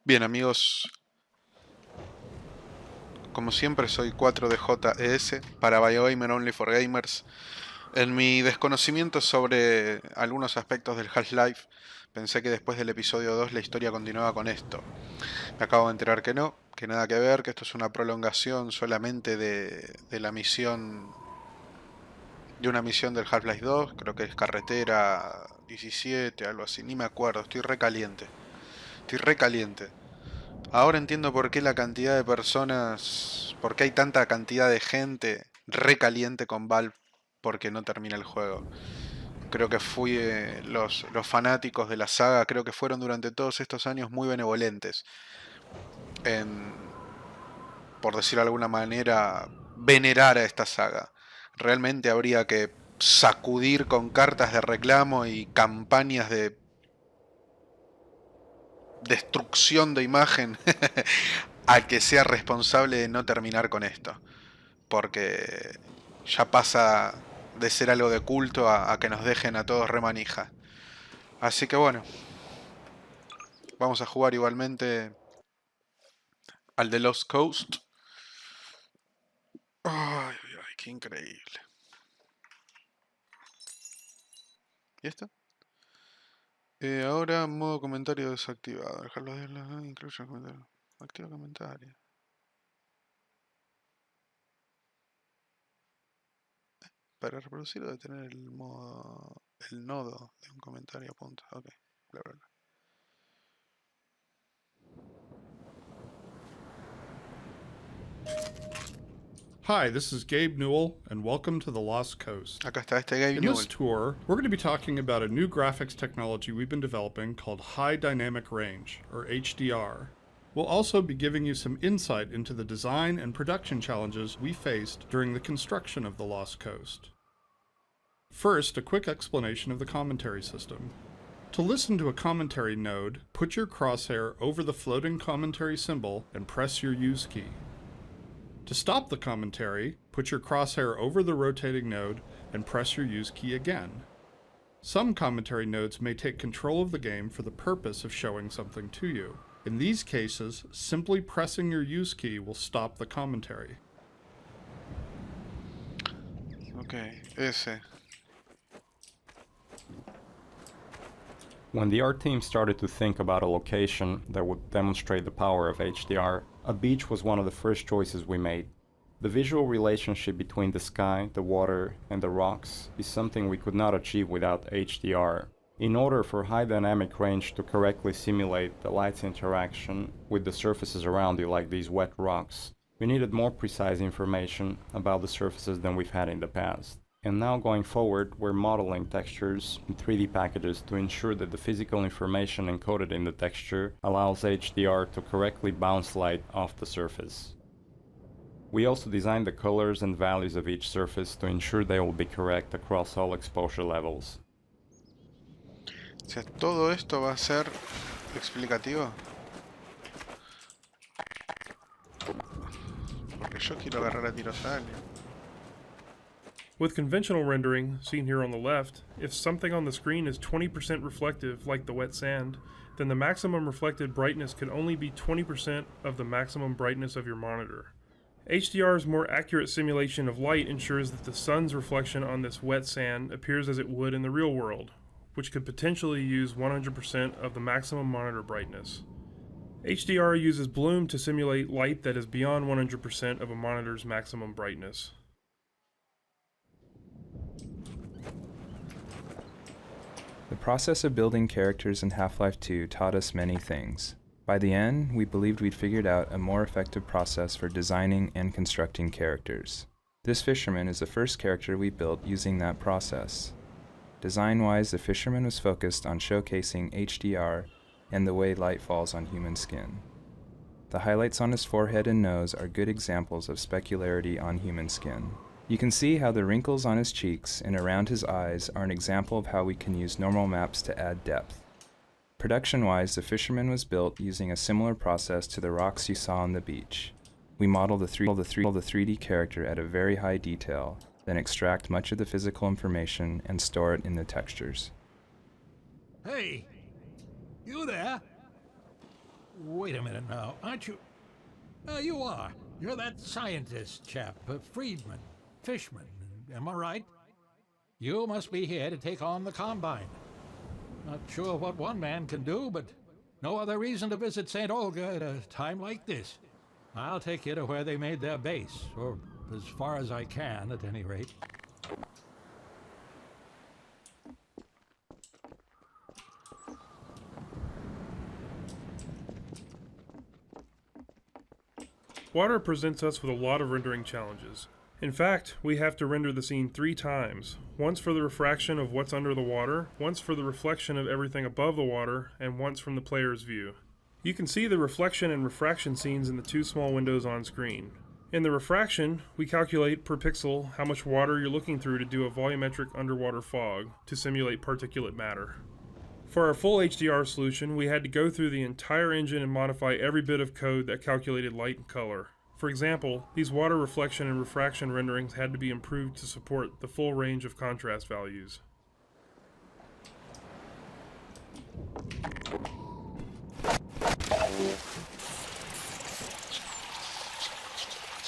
Bien amigos, como siempre soy 4DJES para BioGamer Only for Gamers. En mi desconocimiento sobre algunos aspectos del Half-Life, pensé que después del episodio 2 la historia continuaba con esto. Me acabo de enterar que no, que nada que ver, que esto es una prolongación solamente de la misión, de una misión del Half-Life 2, creo que es carretera 17, algo así, ni me acuerdo, estoy recaliente. Estoy recaliente. Ahora entiendo por qué la cantidad de personas, por qué hay tanta cantidad de gente recaliente con Valve porque no termina el juego. Creo que los fanáticos de la saga, creo que fueron durante todos estos años muy benevolentes en, por decir de alguna manera, venerar a esta saga. Realmente habría que sacudir con cartas de reclamo y campañas de destrucción de imagen a que sea responsable de no terminar con esto. Porque ya pasa de ser algo de culto a que nos dejen a todos remanija. Así que bueno, vamos a jugar igualmente al The Lost Coast. Ay, ay, ay, qué increíble. ¿Y esto? Ahora modo comentario desactivado. Dejarlo de incluye el comentario. Activa comentario. Para reproducir o detener el nodo de un comentario a punto. Ok, bla bla bla. Hi, this is Gabe Newell, and welcome to the Lost Coast. Acá está este Gabe In this Newell. tour, we're going to be talking about a new graphics technology we've been developing called High Dynamic Range, or HDR. We'll also be giving you some insight into the design and production challenges we faced during the construction of the Lost Coast. First, a quick explanation of the commentary system. To listen to a commentary node, put your crosshair over the floating commentary symbol and press your use key. To stop the commentary, put your crosshair over the rotating node and press your use key again. Some commentary nodes may take control of the game for the purpose of showing something to you. In these cases, simply pressing your use key will stop the commentary. Ok, ese. When the art team started to think about a location that would demonstrate the power of HDR, a beach was one of the first choices we made. The visual relationship between the sky, the water, and the rocks is something we could not achieve without HDR. In order for high dynamic range to correctly simulate the light's interaction with the surfaces around you, like these wet rocks, we needed more precise information about the surfaces than we've had in the past. And now going forward, we're modeling textures in 3D packages to ensure that the physical information encoded in the texture allows HDR to correctly bounce light off the surface. We also designed the colors and values of each surface to ensure they will be correct across all exposure levels. O sea, todo esto va a ser explicativo. Porque yo quiero agarrar a tiros a alguien. With conventional rendering, seen here on the left, if something on the screen is 20% reflective, like the wet sand, then the maximum reflected brightness could only be 20% of the maximum brightness of your monitor. HDR's more accurate simulation of light ensures that the sun's reflection on this wet sand appears as it would in the real world, which could potentially use 100% of the maximum monitor brightness. HDR uses bloom to simulate light that is beyond 100% of a monitor's maximum brightness. The process of building characters in Half-Life 2 taught us many things. By the end, we believed we'd figured out a more effective process for designing and constructing characters. This fisherman is the first character we built using that process. Design-wise, the fisherman was focused on showcasing HDR and the way light falls on human skin. The highlights on his forehead and nose are good examples of specularity on human skin. You can see how the wrinkles on his cheeks and around his eyes are an example of how we can use normal maps to add depth. Production-wise, the fisherman was built using a similar process to the rocks you saw on the beach. We model the 3D character at a very high detail, then extract much of the physical information and store it in the textures. Hey! You there? Wait a minute now, aren't you? You are. You're that scientist chap, Friedman, Fishman, am I right? You must be here to take on the Combine. Not sure what one man can do, but no other reason to visit St. Olga at a time like this. I'll take you to where they made their base, or as far as I can, at any rate. Water presents us with a lot of rendering challenges. In fact, we have to render the scene 3 times. Once for the refraction of what's under the water, once for the reflection of everything above the water, and once from the player's view. You can see the reflection and refraction scenes in the 2 small windows on screen. In the refraction, we calculate per pixel how much water you're looking through to do a volumetric underwater fog to simulate particulate matter. For our full HDR solution, we had to go through the entire engine and modify every bit of code that calculated light and color. For example, these water reflection and refraction renderings had to be improved to support the full range of contrast values.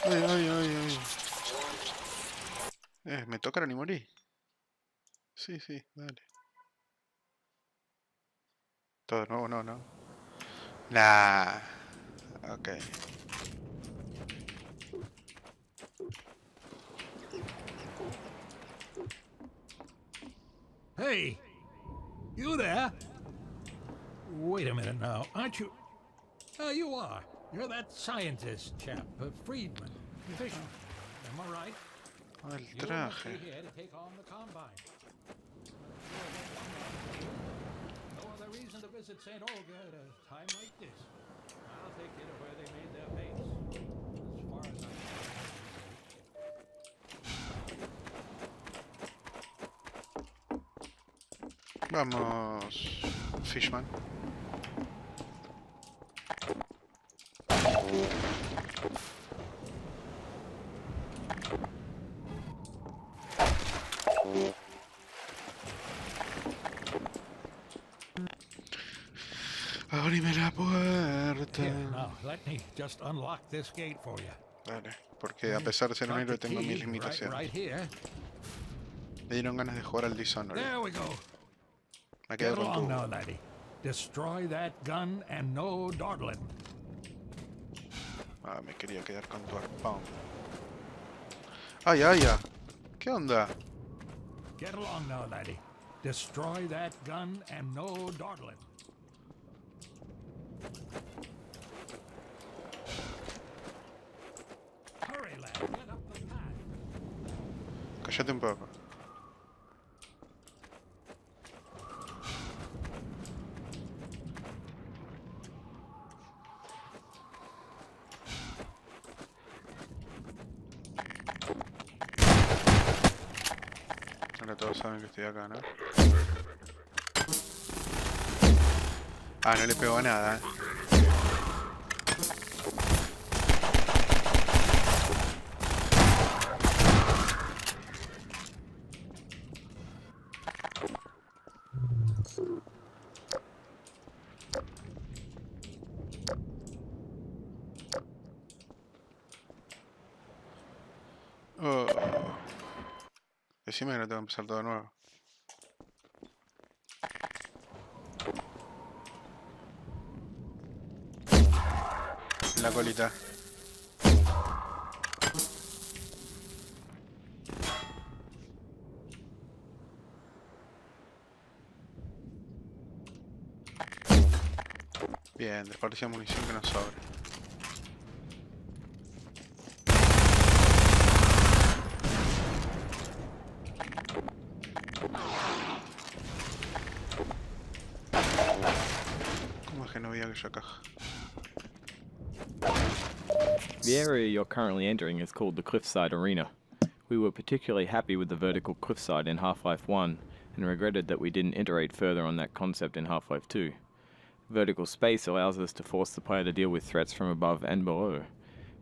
Ay, ay, ay, ay. Me tocaron y morí. Sí, sí, dale. Todo de nuevo, no, no. Nah. Ok. Hey! You there? Wait a minute now, aren't you? You are. You're that scientist chap, Friedman, Fishman, am I right? El You must traje. be here to take on the Combine. No other reason to visit St. Olga at a time like this. I'll take you to where they made their base. As far as Vamos, Fishman. Abrime la puerta. Here, now, let me just unlock this gate for you. Dale, porque a pesar de ser un Got héroe the tengo mis key limitaciones. right here. Me dieron ganas de jugar al Dishonored. There we go. Me Get quedo con along tu. now, laddie. Destroy that gun and no dawdling. Ah, me quería quedar con tu arpón. Ay, ay, ay. ¿Qué onda? Get along now, laddie. Destroy that gun and no dawdling. Hurry, lad. Get up the path. Cállate un poco. Ahora todos saben que estoy acá, ¿no? Ah, no le pegó a nada. Oh. Decime que no tengo que empezar todo de nuevo. En la colita. Bien, desperdicia munición que nos sobra. ¿Cómo es que no vi aquella caja? The area you're currently entering is called the Cliffside Arena. We were particularly happy with the vertical cliffside in Half-Life 1 and regretted that we didn't iterate further on that concept in Half-Life 2. Vertical space allows us to force the player to deal with threats from above and below.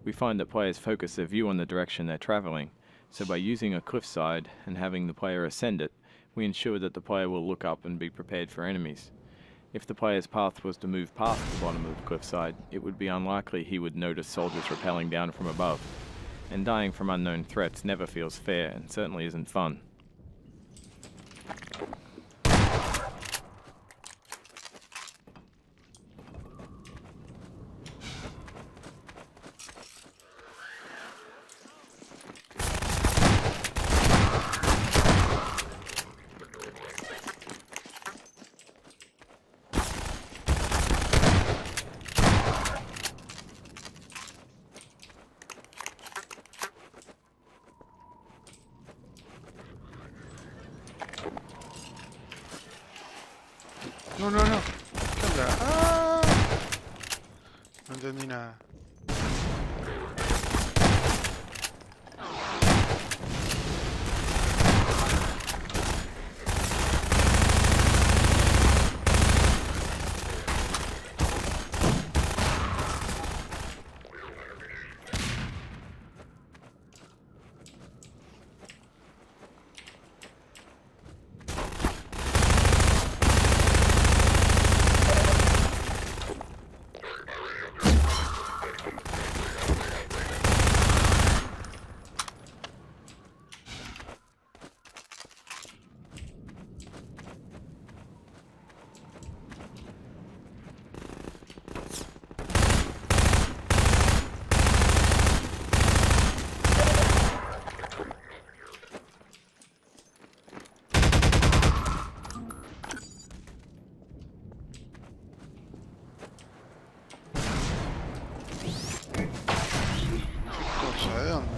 We find that players focus their view on the direction they're traveling, so by using a cliffside and having the player ascend it, we ensure that the player will look up and be prepared for enemies. If the player's path was to move past the bottom of the cliffside, it would be unlikely he would notice soldiers rappelling down from above. And dying from unknown threats never feels fair and certainly isn't fun. No, no, no. ¿Qué onda? ¡Ah! No entendí nada. ¿De dónde?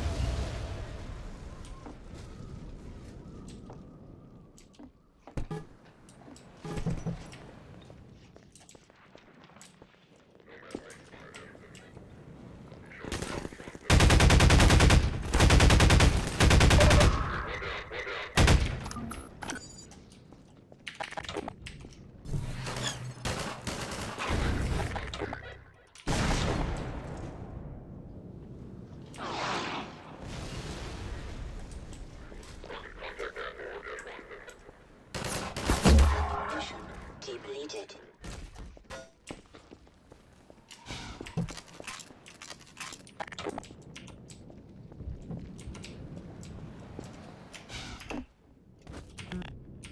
Depleted.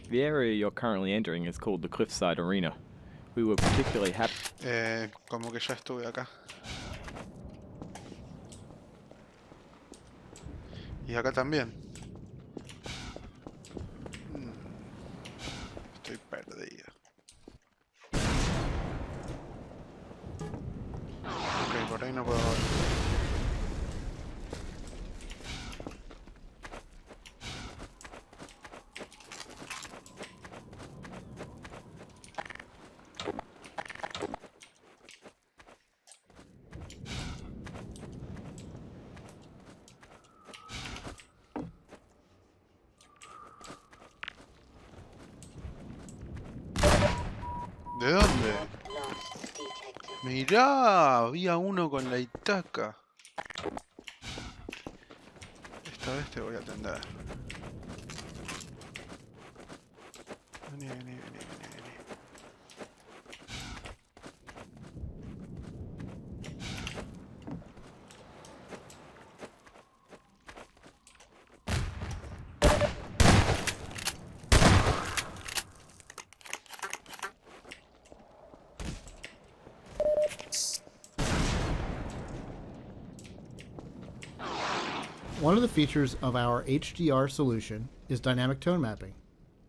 The area you're currently entering is called the Cliffside Arena. We were particularly happy. Como que ya estuve acá. Y acá también. Estoy perdido. Ok, por ahí no puedo ver. ¿De dónde? Mirá, había uno con la Itaca. Esta vez te voy a atender. Vení, vení, vení, vení, vení. One of the features of our HDR solution is dynamic tone mapping.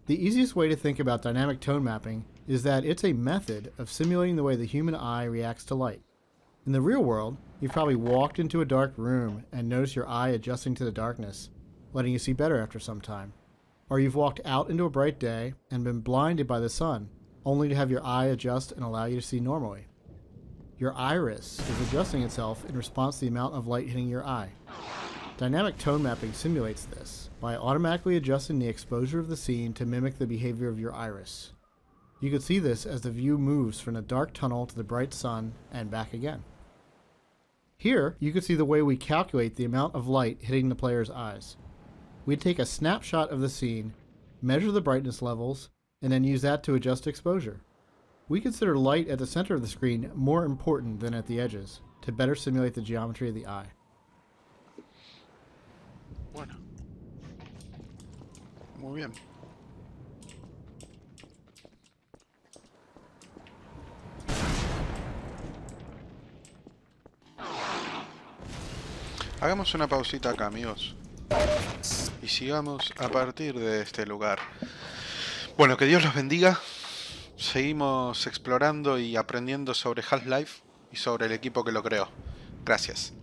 The easiest way to think about dynamic tone mapping is that it's a method of simulating the way the human eye reacts to light. In the real world, you've probably walked into a dark room and noticed your eye adjusting to the darkness, letting you see better after some time. Or you've walked out into a bright day and been blinded by the sun, only to have your eye adjust and allow you to see normally. Your iris is adjusting itself in response to the amount of light hitting your eye. Dynamic tone mapping simulates this by automatically adjusting the exposure of the scene to mimic the behavior of your iris. You can see this as the view moves from the dark tunnel to the bright sun and back again. Here, you can see the way we calculate the amount of light hitting the player's eyes. We take a snapshot of the scene, measure the brightness levels, and then use that to adjust exposure. We consider light at the center of the screen more important than at the edges, to better simulate the geometry of the eye. Bueno. Muy bien. Hagamos una pausita acá, amigos. Y sigamos a partir de este lugar. Bueno, que Dios los bendiga. Seguimos explorando y aprendiendo sobre Half-Life y sobre el equipo que lo creó. Gracias.